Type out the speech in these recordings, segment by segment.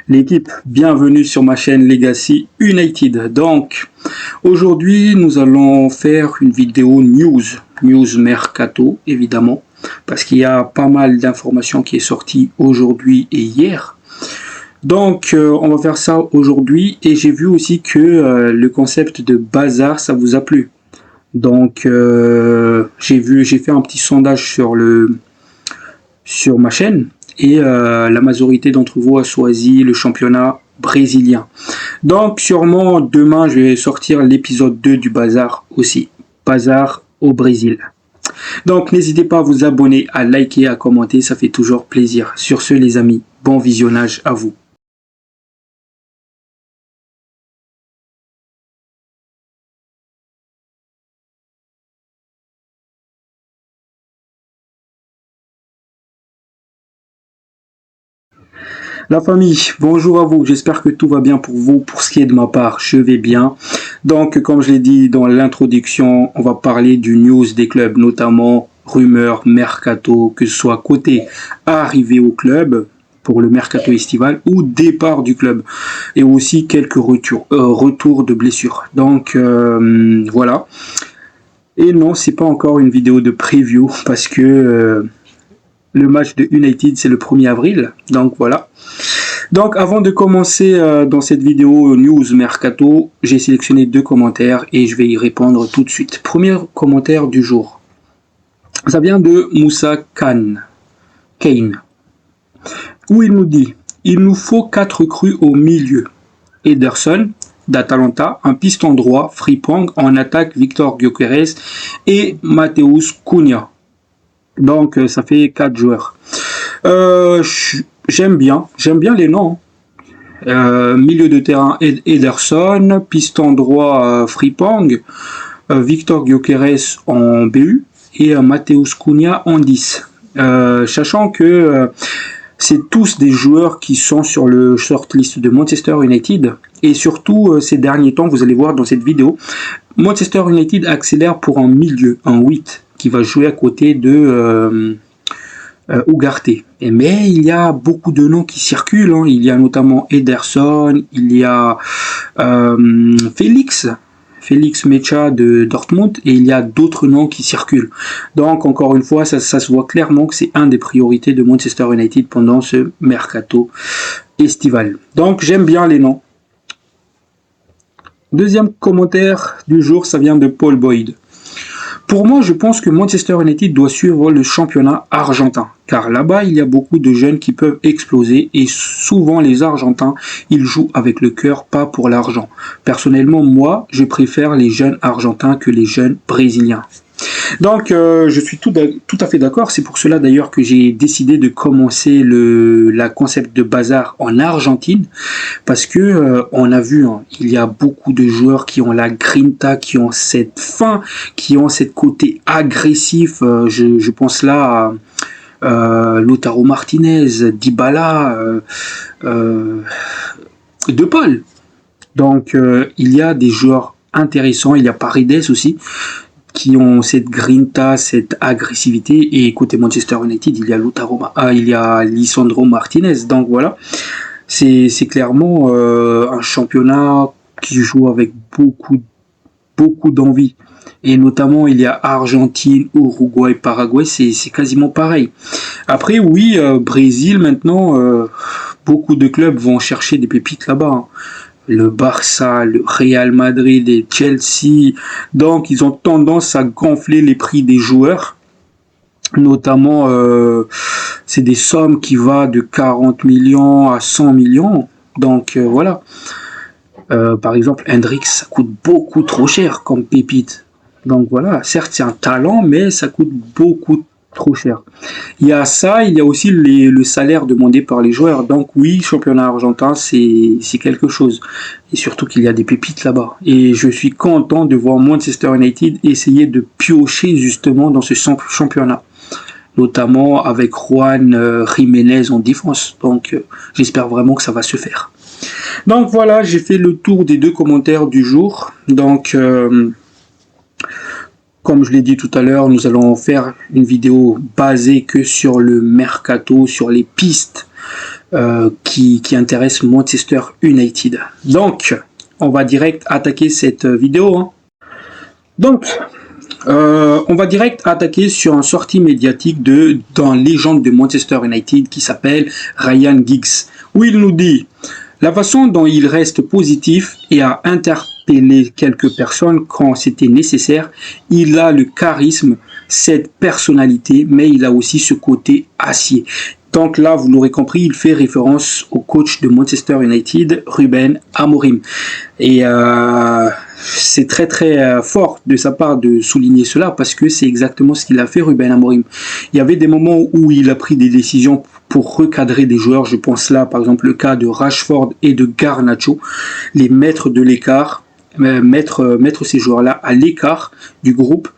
L'équipe, bienvenue sur ma chaîne Legacy United. Donc, aujourd'hui, nous allons faire une vidéo news mercato, évidemment, parce qu'il y a pas mal d'informations qui est sorties aujourd'hui et hier. Donc, on va faire ça aujourd'hui et j'ai vu aussi que le concept de bazar, ça vous a plu. Donc, j'ai fait un petit sondage sur ma chaîne. Et la majorité d'entre vous a choisi le championnat brésilien. Donc sûrement demain je vais sortir l'épisode 2 du bazar aussi. Bazar au Brésil. Donc n'hésitez pas à vous abonner, à liker, à commenter, ça fait toujours plaisir. Sur ce les amis, bon visionnage à vous. La famille, bonjour à vous, j'espère que tout va bien pour vous. Pour ce qui est de ma part, je vais bien. Donc, comme je l'ai dit dans l'introduction, on va parler du news des clubs, notamment rumeurs, mercato, que ce soit côté arrivée au club pour le mercato estival ou départ du club. Et aussi quelques retours de blessures. Donc, voilà. Et non, c'est pas encore une vidéo de preview parce que... le match de United, c'est le 1er avril. Donc voilà. Donc avant de commencer dans cette vidéo news mercato, j'ai sélectionné 2 commentaires et je vais y répondre tout de suite. Premier commentaire du jour. Ça vient de Moussa Kane, où il nous dit « Il nous faut 4 recrues au milieu. Ederson, d'Atalanta, un piston droit, Frimpong, en attaque, Victor Gyökeres et Matheus Cunha. » Donc ça fait 4 joueurs. J'aime bien les noms. Milieu de terrain Ederson, piston droit Frimpong, Victor Gyökeres en BU et Matheus Cunha en 10. Sachant que c'est tous des joueurs qui sont sur le shortlist de Manchester United et surtout ces derniers temps, vous allez voir dans cette vidéo, Manchester United accélère pour un milieu, un 8 qui va jouer à côté de Ugarte. Mais il y a beaucoup de noms qui circulent. Hein. Il y a notamment Ederson, il y a Félix Mecha de Dortmund et il y a d'autres noms qui circulent. Donc encore une fois, ça se voit clairement que c'est un des priorités de Manchester United pendant ce mercato estival. Donc j'aime bien les noms. Deuxième commentaire du jour, ça vient de Paul Boyd. Pour moi, je pense que Manchester United doit suivre le championnat argentin, car là-bas, il y a beaucoup de jeunes qui peuvent exploser et souvent les Argentins, ils jouent avec le cœur, pas pour l'argent. Personnellement, moi, je préfère les jeunes Argentins que les jeunes Brésiliens. Donc, je suis tout à fait d'accord. C'est pour cela d'ailleurs que j'ai décidé de commencer la concept de bazar en Argentine, parce que on a vu, hein, il y a beaucoup de joueurs qui ont la grinta, qui ont cette faim, qui ont cette côté agressif. Je pense là à Lautaro Martinez, Dybala, De Paul. Donc, il y a des joueurs intéressants. Il y a Paredes aussi, qui ont cette grinta, cette agressivité. Et côté Manchester United, il y a Lisandro Martinez. Donc voilà, c'est clairement un championnat qui joue avec beaucoup d'envie. Et notamment, il y a Argentine, Uruguay, Paraguay, c'est quasiment pareil. Après, oui, Brésil, maintenant, beaucoup de clubs vont chercher des pépites là-bas. Hein. Le Barça, le Real Madrid et Chelsea, donc ils ont tendance à gonfler les prix des joueurs, notamment c'est des sommes qui vont de 40 millions à 100 millions, donc voilà. Par exemple, Hendrix, ça coûte beaucoup trop cher comme pépite, donc voilà, certes c'est un talent, mais ça coûte beaucoup trop cher. Il y a ça, il y a aussi le salaire demandé par les joueurs. Donc oui, championnat argentin, c'est quelque chose. Et surtout qu'il y a des pépites là-bas. Et je suis content de voir Manchester United essayer de piocher justement dans ce championnat. Notamment avec Juan Jiménez en défense. Donc j'espère vraiment que ça va se faire. Donc voilà, j'ai fait le tour des 2 commentaires du jour. Donc... comme je l'ai dit tout à l'heure, nous allons faire une vidéo basée que sur le mercato, sur les pistes qui intéresse Manchester United. Donc, on va direct attaquer cette vidéo. Hein. Donc, on va direct attaquer sur une sortie médiatique d'un légende de Manchester United qui s'appelle Ryan Giggs, où il nous dit la façon dont il reste positif et a interpellé quelques personnes quand c'était nécessaire. Il a le charisme, cette personnalité, mais il a aussi ce côté acier. Donc là, vous l'aurez compris, il fait référence au coach de Manchester United, Ruben Amorim. Et c'est très très fort de sa part de souligner cela parce que c'est exactement ce qu'il a fait, Ruben Amorim. Il y avait des moments où il a pris des décisions pour recadrer des joueurs. Je pense là, par exemple, le cas de Rashford et de Garnacho, les maîtres de l'écart, mettre ces joueurs-là à l'écart du groupe.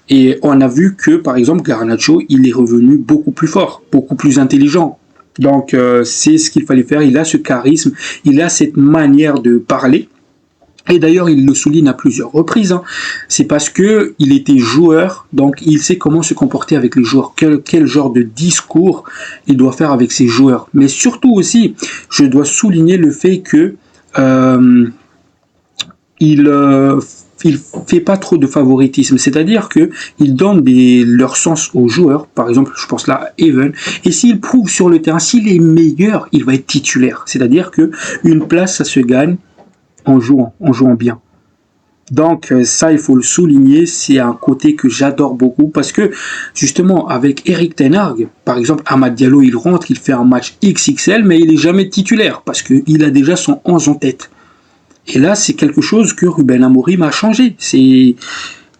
Et on a vu que, par exemple, Garnacho, il est revenu beaucoup plus fort, beaucoup plus intelligent. Donc, c'est ce qu'il fallait faire. Il a ce charisme, il a cette manière de parler. Et d'ailleurs, il le souligne à plusieurs reprises. Hein. C'est parce que il était joueur, donc il sait comment se comporter avec les joueurs, quel genre de discours il doit faire avec ses joueurs. Mais surtout aussi, je dois souligner le fait que il fait pas trop de favoritisme, c'est-à-dire que il donne leur sens aux joueurs. Par exemple, je pense là à Even, et s'il prouve sur le terrain, s'il est meilleur, il va être titulaire. C'est-à-dire que une place, ça se gagne en jouant bien. Donc ça, il faut le souligner, c'est un côté que j'adore beaucoup parce que justement avec Erik ten Hag, par exemple, Amad Diallo, il rentre, il fait un match XXL, mais il est jamais titulaire parce qu'il a déjà son 11 en tête. Et là, c'est quelque chose que Ruben Amorim a changé.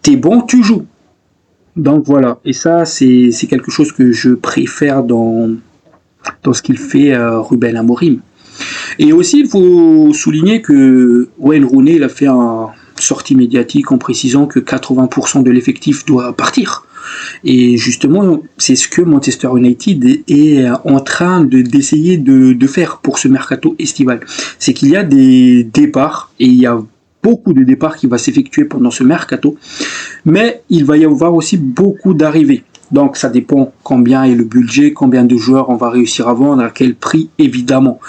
T'es bon, tu joues. Donc voilà, et ça, c'est quelque chose que je préfère dans ce qu'il fait Ruben Amorim. Et aussi, il faut souligner que Wayne Rooney, il a fait une sortie médiatique en précisant que 80% de l'effectif doit partir. Et justement, c'est ce que Manchester United est en train d'essayer de faire pour ce mercato estival. C'est qu'il y a des départs, et il y a beaucoup de départs qui vont s'effectuer pendant ce mercato, mais il va y avoir aussi beaucoup d'arrivées. Donc ça dépend combien est le budget, combien de joueurs on va réussir à vendre, à quel prix évidemment.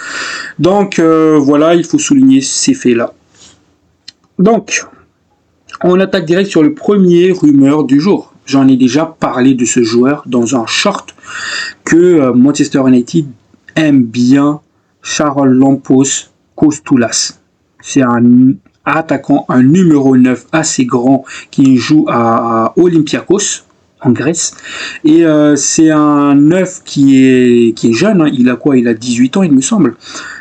Donc voilà, il faut souligner ces faits-là. Donc, on attaque direct sur le premier rumeur du jour. J'en ai déjà parlé de ce joueur dans un short que Manchester United aime bien, Charles Lampos Kostoulas. C'est un attaquant, un numéro 9 assez grand qui joue à Olympiakos en Grèce. Et c'est un 9 qui est jeune, hein. Il a quoi? Il a 18 ans, il me semble.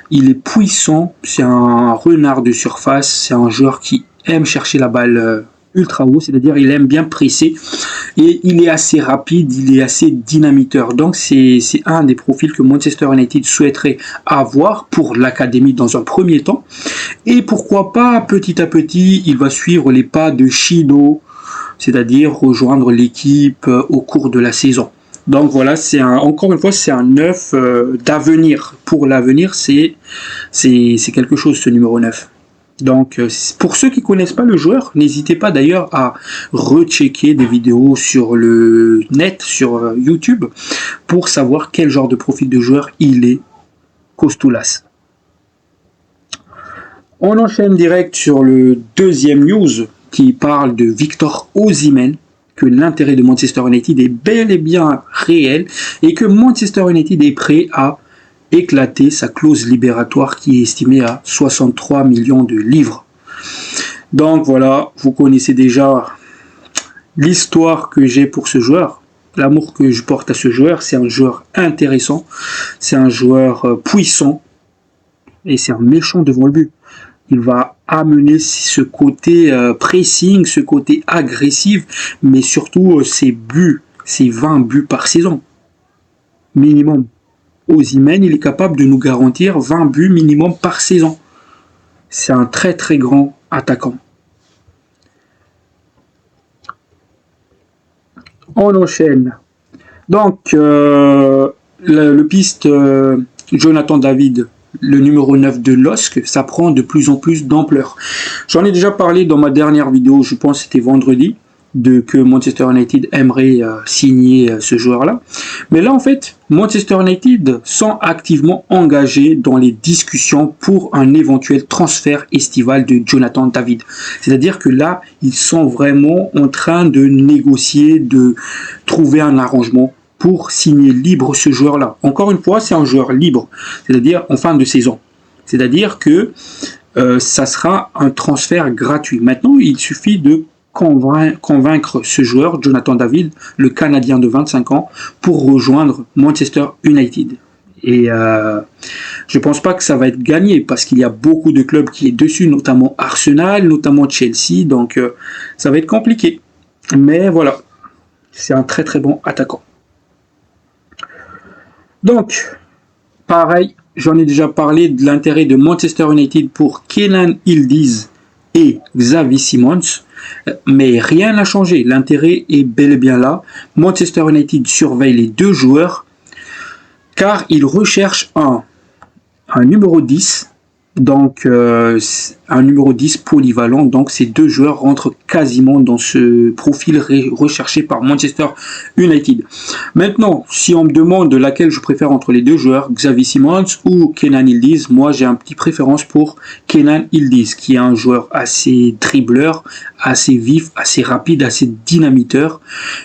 Il est puissant, c'est un renard de surface, c'est un joueur qui aime chercher la balle ultra haut, c'est-à-dire il aime bien presser, et il est assez rapide, il est assez dynamiteur. Donc c'est un des profils que Manchester United souhaiterait avoir pour l'académie dans un premier temps, et pourquoi pas petit à petit il va suivre les pas de Shido, c'est-à-dire rejoindre l'équipe au cours de la saison. Donc voilà, encore une fois, c'est un 9 d'avenir. Pour l'avenir, c'est quelque chose, ce numéro 9. Donc, pour ceux qui ne connaissent pas le joueur, n'hésitez pas d'ailleurs à rechecker des vidéos sur le net, sur YouTube, pour savoir quel genre de profil de joueur il est, Kostoulas. On enchaîne direct sur le deuxième news qui parle de Victor Osimhen, que l'intérêt de Manchester United est bel et bien réel et que Manchester United est prêt à éclater sa clause libératoire qui est estimée à 63 millions de livres. Donc voilà, vous connaissez déjà l'histoire que j'ai pour ce joueur, l'amour que je porte à ce joueur. C'est un joueur intéressant, c'est un joueur puissant et c'est un méchant devant le but. Il va amener ce côté pressing, ce côté agressif, mais surtout ses buts, ses 20 buts par saison, minimum. Osimhen, il est capable de nous garantir 20 buts minimum par saison. C'est un très très grand attaquant. On enchaîne. Donc, le piste Jonathan David, le numéro 9 de LOSC, ça prend de plus en plus d'ampleur. J'en ai déjà parlé dans ma dernière vidéo, je pense que c'était vendredi, que Manchester United aimerait signer ce joueur-là. Mais là, en fait, Manchester United sont activement engagés dans les discussions pour un éventuel transfert estival de Jonathan David. C'est-à-dire que là, ils sont vraiment en train de négocier, de trouver un arrangement pour signer libre ce joueur-là. Encore une fois, c'est un joueur libre, c'est-à-dire en fin de saison. C'est-à-dire que ça sera un transfert gratuit. Maintenant, il suffit de convaincre ce joueur, Jonathan David, le Canadien de 25 ans, pour rejoindre Manchester United. Et je pense pas que ça va être gagné parce qu'il y a beaucoup de clubs qui est dessus, notamment Arsenal, notamment Chelsea, donc ça va être compliqué. Mais voilà, c'est un très très bon attaquant. Donc, pareil, j'en ai déjà parlé de l'intérêt de Manchester United pour Kenan Yildiz et Xavi Simons, mais rien n'a changé. L'intérêt est bel et bien là. Manchester United surveille les deux joueurs car ils recherchent un numéro 10, donc un numéro 10 polyvalent. Donc ces deux joueurs rentrent quasiment dans ce profil recherché par Manchester United. Maintenant, si on me demande laquelle je préfère entre les deux joueurs, Xavi Simons ou Kenan Yildiz, moi j'ai un petit préférence pour Kenan Yildiz, qui est un joueur assez dribbleur, assez vif, assez rapide, assez dynamiteur,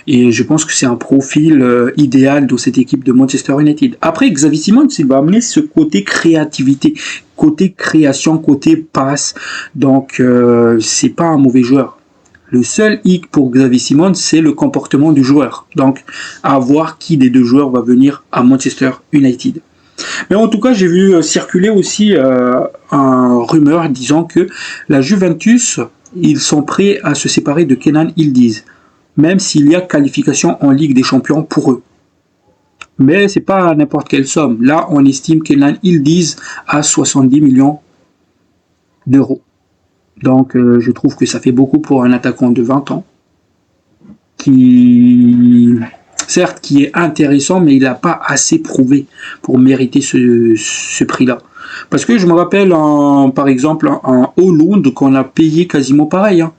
et je pense que c'est un profil idéal dans cette équipe de Manchester United. Après, Xavi Simons, il va amener ce côté créativité, côté création, côté passe, donc c'est pas un mauvais joueur. Le seul hic pour Xavi Simons, c'est le comportement du joueur. Donc, à voir qui des deux joueurs va venir à Manchester United. Mais en tout cas, j'ai vu circuler aussi un rumeur disant que la Juventus, ils sont prêts à se séparer de Kenan Yildiz, même s'il y a qualification en Ligue des Champions pour eux. Mais c'est pas n'importe quelle somme. Là, on estime Kenan Yildiz à 70 millions d'euros. Donc, je trouve que ça fait beaucoup pour un attaquant de 20 ans, qui, certes, qui est intéressant, mais il n'a pas assez prouvé pour mériter ce prix-là. Parce que je me rappelle, par exemple, un Højlund qu'on a payé quasiment pareil. Hein.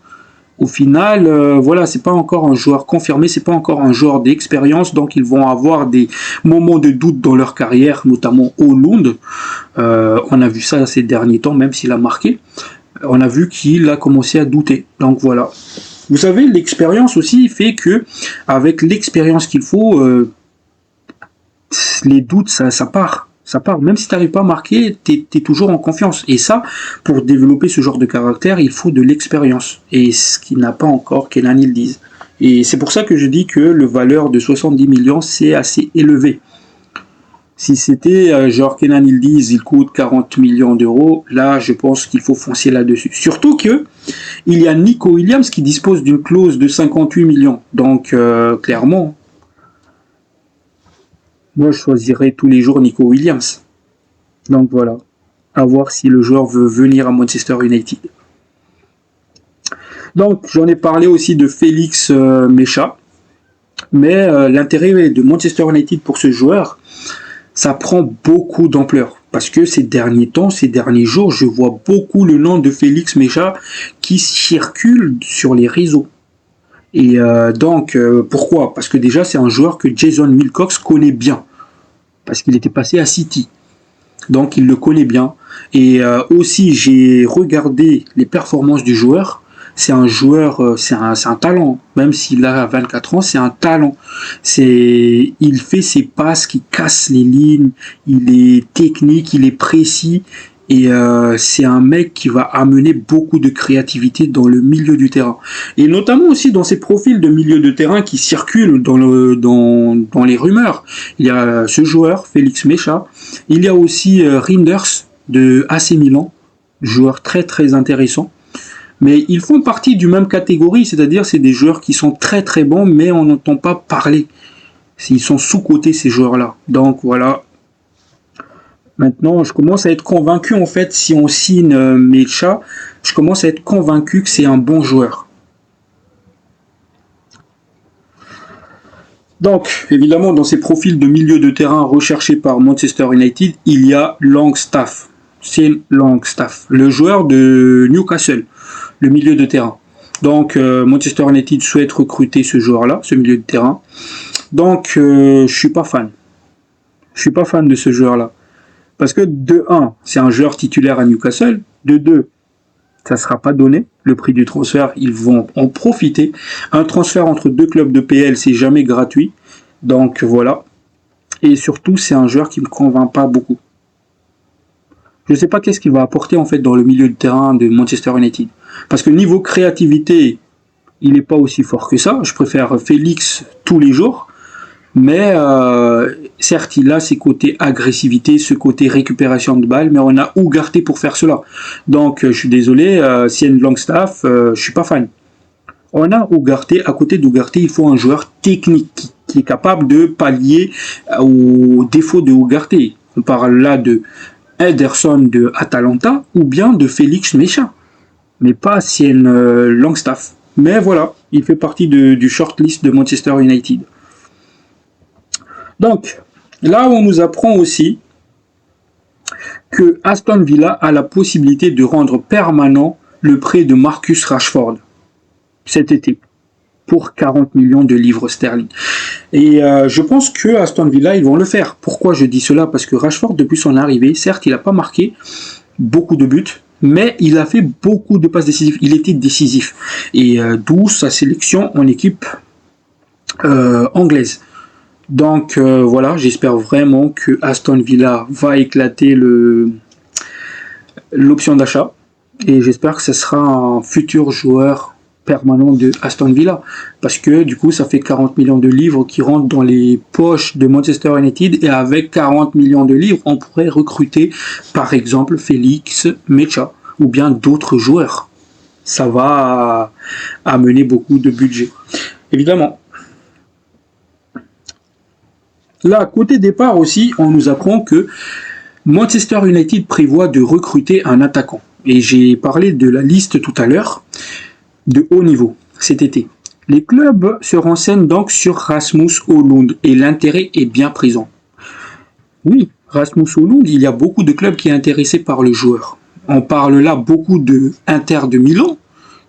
Au final, voilà, c'est pas encore un joueur confirmé, c'est pas encore un joueur d'expérience, donc ils vont avoir des moments de doute dans leur carrière, notamment Højlund. On a vu ça ces derniers temps, même s'il a marqué. On a vu qu'il a commencé à douter. Donc voilà. Vous savez, l'expérience aussi fait que, avec l'expérience qu'il faut, les doutes, ça part. Ça part. Même si tu n'arrives pas à marquer, tu es toujours en confiance. Et ça, pour développer ce genre de caractère, il faut de l'expérience. Et ce qui n'a pas encore Kenan Yildiz. Et c'est pour ça que je dis que le valeur de 70 millions, c'est assez élevé. Si c'était genre Kenan Yildiz, il coûte 40 millions d'euros, là je pense qu'il faut foncer là-dessus. Surtout que il y a Nico Williams qui dispose d'une clause de 58 millions. Donc clairement, moi je choisirais tous les jours Nico Williams. Donc voilà, à voir si le joueur veut venir à Manchester United. Donc j'en ai parlé aussi de Félix Mécha, mais l'intérêt de Manchester United pour ce joueur, ça prend beaucoup d'ampleur. Parce que ces derniers temps, ces derniers jours, je vois beaucoup le nom de Félix Mécha qui circule sur les réseaux. Et donc, pourquoi? Parce que déjà, c'est un joueur que Jason Wilcox connaît bien. Parce qu'il était passé à City. Donc, il le connaît bien. Et aussi, j'ai regardé les performances du joueur. C'est un joueur, c'est un talent. Même s'il a 24 ans, c'est un talent. Il fait ses passes qui cassent les lignes. Il est technique, il est précis. Et c'est un mec qui va amener beaucoup de créativité dans le milieu du terrain. Et notamment aussi dans ces profils de milieu de terrain qui circulent dans les rumeurs. Il y a ce joueur, Félix Mécha. Il y a aussi Reinders de AC Milan. Joueur très très intéressant. Mais ils font partie du même catégorie, c'est-à-dire c'est des joueurs qui sont très très bons, mais on n'entend pas parler. Ils sont sous-cotés ces joueurs-là. Donc voilà. Maintenant, je commence à être convaincu, en fait, si on signe Mécha, je commence à être convaincu que c'est un bon joueur. Donc, évidemment, dans ces profils de milieu de terrain recherchés par Manchester United, il y a Longstaff. C'est Longstaff, le joueur de Newcastle, le milieu de terrain. Donc Manchester United souhaite recruter ce joueur-là, ce milieu de terrain. Donc je suis pas fan. Je suis pas fan de ce joueur-là. Parce que de 1, c'est un joueur titulaire à Newcastle. De 2, ça ne sera pas donné. Le prix du transfert, ils vont en profiter. Un transfert entre deux clubs de PL, c'est jamais gratuit. Donc voilà. Et surtout, c'est un joueur qui me convainc pas beaucoup. Je ne sais pas qu'est-ce qu'il va apporter en fait dans le milieu de terrain de Manchester United. Parce que niveau créativité, il n'est pas aussi fort que ça. Je préfère Félix tous les jours. Mais certes, il a ses côtés agressivité, ce côté récupération de balles, mais on a Ugarte pour faire cela. Donc, je suis désolé, Sian Longstaff, je suis pas fan. On a Ugarte, à côté d'Ugarte, il faut un joueur technique qui est capable de pallier aux défauts de Ugarte. On parle là de Ederson de Atalanta ou bien de Félix Mecha, mais pas Sian Longstaff. Mais voilà, il fait partie du shortlist de Manchester United. Donc, là, on nous apprend aussi que Aston Villa a la possibilité de rendre permanent le prêt de Marcus Rashford cet été pour 40 millions de livres sterling. Et je pense que Aston Villa, ils vont le faire. Pourquoi je dis cela? Parce que Rashford, depuis son arrivée, certes, il n'a pas marqué beaucoup de buts, mais il a fait beaucoup de passes décisives. Il était décisif. Et d'où sa sélection en équipe anglaise. Donc voilà, j'espère vraiment que Aston Villa va éclater l'option d'achat et j'espère que ce sera un futur joueur permanent de Aston Villa parce que du coup ça fait 40 millions de livres qui rentrent dans les poches de Manchester United et avec 40 millions de livres on pourrait recruter par exemple Félix Mecha ou bien d'autres joueurs. Ça va amener beaucoup de budget. Évidemment. Là, côté départ aussi, on nous apprend que Manchester United prévoit de recruter un attaquant. Et j'ai parlé de la liste tout à l'heure de haut niveau cet été. Les clubs se renseignent donc sur Rasmus Højlund et l'intérêt est bien présent. Oui, Rasmus Højlund, il y a beaucoup de clubs qui sont intéressés par le joueur. On parle là beaucoup de Inter de Milan,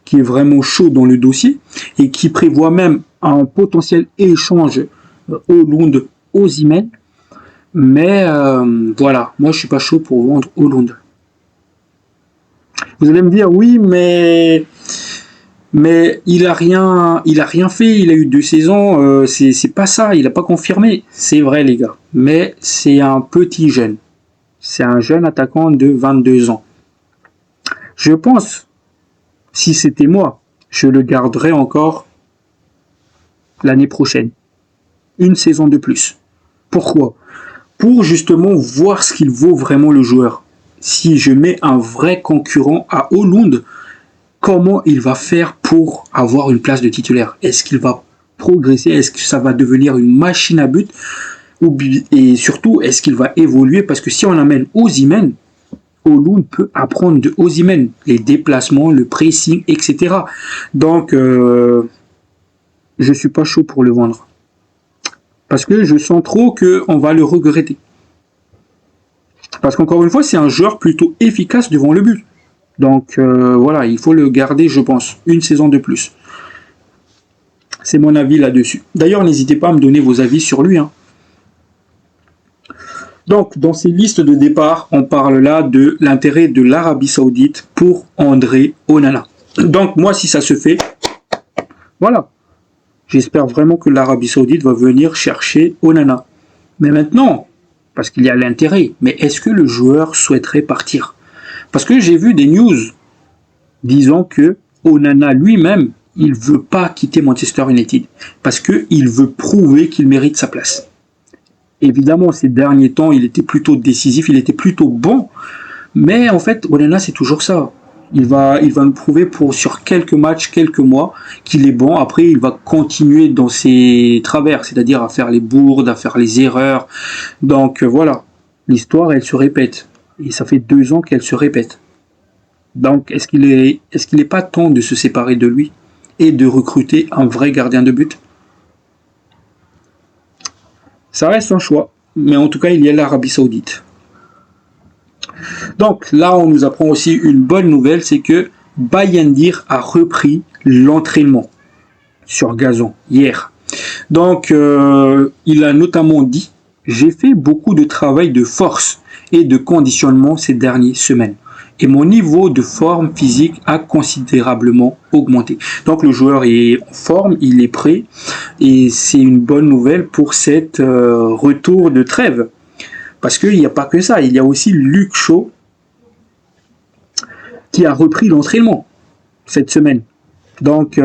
qui est vraiment chaud dans le dossier et qui prévoit même un potentiel échange Højlund Osimhen, mais voilà, moi je suis pas chaud pour vendre Højlund. Vous allez me dire oui, mais il a rien fait, il a eu 2 saisons, c'est pas ça, il a pas confirmé, c'est vrai les gars, mais c'est un petit jeune, c'est un jeune attaquant de 22 ans. Je pense, si c'était moi, je le garderais encore l'année prochaine, une saison de plus. Pourquoi? Pour justement voir ce qu'il vaut vraiment le joueur. Si je mets un vrai concurrent à Højlund, comment il va faire pour avoir une place de titulaire? Est-ce qu'il va progresser? Est-ce que ça va devenir une machine à but? Et surtout, est-ce qu'il va évoluer? Parce que si on amène Osimhen, Højlund peut apprendre de Osimhen, les déplacements, le pressing, etc. Donc, je suis pas chaud pour le vendre. Parce que je sens trop qu'on va le regretter. Parce qu'encore une fois, c'est un joueur plutôt efficace devant le but. Donc voilà, il faut le garder, je pense, une saison de plus. C'est mon avis là-dessus. D'ailleurs, n'hésitez pas à me donner vos avis sur lui. Donc, dans ces listes de départ, on parle là de l'intérêt de l'Arabie Saoudite pour André Onana. Donc, moi, si ça se fait, voilà. J'espère vraiment que l'Arabie Saoudite va venir chercher Onana. Mais maintenant, parce qu'il y a l'intérêt, mais est-ce que le joueur souhaiterait partir? Parce que j'ai vu des news disant que Onana lui-même, il ne veut pas quitter Manchester United. Parce qu'il veut prouver qu'il mérite sa place. Évidemment, ces derniers temps, il était plutôt décisif, il était plutôt bon. Mais en fait, Onana, c'est toujours ça. Il va nous prouver sur quelques matchs, quelques mois, qu'il est bon. Après, il va continuer dans ses travers, c'est-à-dire à faire les bourdes, à faire les erreurs. Donc voilà, l'histoire, elle se répète. Et ça fait 2 ans qu'elle se répète. Donc, est-ce qu'il est pas temps de se séparer de lui et de recruter un vrai gardien de but? Ça reste un choix, mais en tout cas, il y a l'Arabie Saoudite. Donc là, on nous apprend aussi une bonne nouvelle, c'est que Bayendir a repris l'entraînement sur gazon hier. Donc, il a notamment dit: j'ai fait beaucoup de travail de force et de conditionnement ces dernières semaines. Et mon niveau de forme physique a considérablement augmenté. Donc le joueur est en forme, il est prêt, et c'est une bonne nouvelle pour cette retour de trêve. Parce qu'il n'y a pas que ça, il y a aussi Luke Shaw qui a repris l'entraînement cette semaine. Donc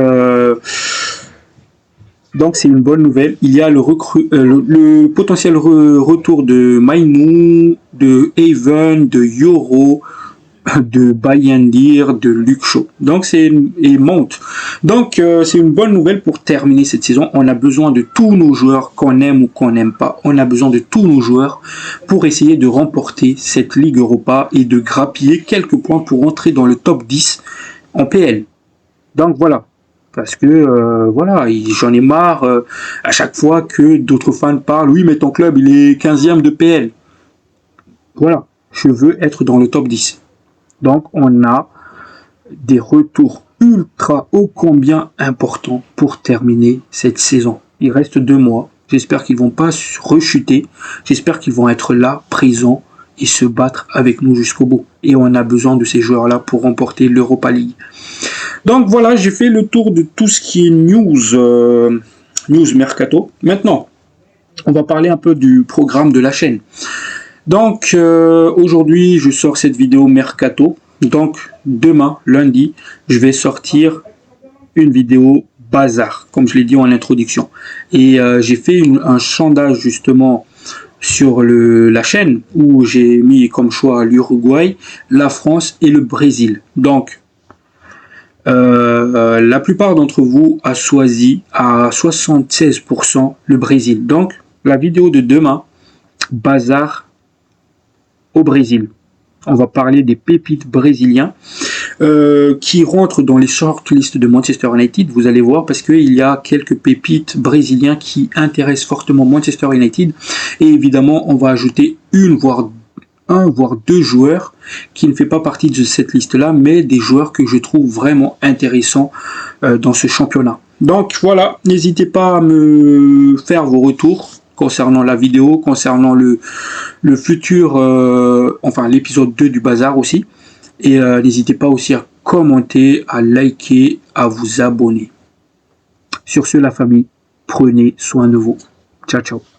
c'est une bonne nouvelle. Il y a le potentiel retour de Maïnou, de Haven, de Yoro, de Bayandir, de Luke Shaw. Donc et monte. Donc c'est une bonne nouvelle pour terminer cette saison. On a besoin de tous nos joueurs, qu'on aime ou qu'on n'aime pas. On a besoin de tous nos joueurs pour essayer de remporter cette Ligue Europa et de grappiller quelques points pour entrer dans le top 10 en PL. Donc voilà. Parce que voilà, j'en ai marre à chaque fois que d'autres fans parlent: oui, mais ton club il est 15e de PL. Voilà, je veux être dans le top 10. Donc on a des retours ultra ô combien importants pour terminer cette saison. Il reste 2 mois. J'espère qu'ils vont pas rechuter. J'espère qu'ils vont être là, présents et se battre avec nous jusqu'au bout. Et on a besoin de ces joueurs-là pour remporter l'Europa League. Donc voilà, j'ai fait le tour de tout ce qui est news mercato. Maintenant, on va parler un peu du programme de la chaîne. Donc aujourd'hui, je sors cette vidéo mercato. Donc demain, lundi, je vais sortir une vidéo bazar, comme je l'ai dit en introduction. Et j'ai fait un sondage justement sur la chaîne où j'ai mis comme choix l'Uruguay, la France et le Brésil. Donc la plupart d'entre vous a choisi à 76% le Brésil. Donc la vidéo de demain, bazar au Brésil. On va parler des pépites brésiliens qui rentrent dans les shortlists de Manchester United. Vous allez voir, parce qu'il y a quelques pépites brésiliens qui intéressent fortement Manchester United. Et évidemment, on va ajouter un voire deux joueurs qui ne fait pas partie de cette liste-là, mais des joueurs que je trouve vraiment intéressants dans ce championnat. Donc voilà, n'hésitez pas à me faire vos retours concernant la vidéo, concernant le futur, enfin l'épisode 2 du bazar aussi. Et n'hésitez pas aussi à commenter, à liker, à vous abonner. Sur ce, la famille, prenez soin de vous. Ciao, ciao.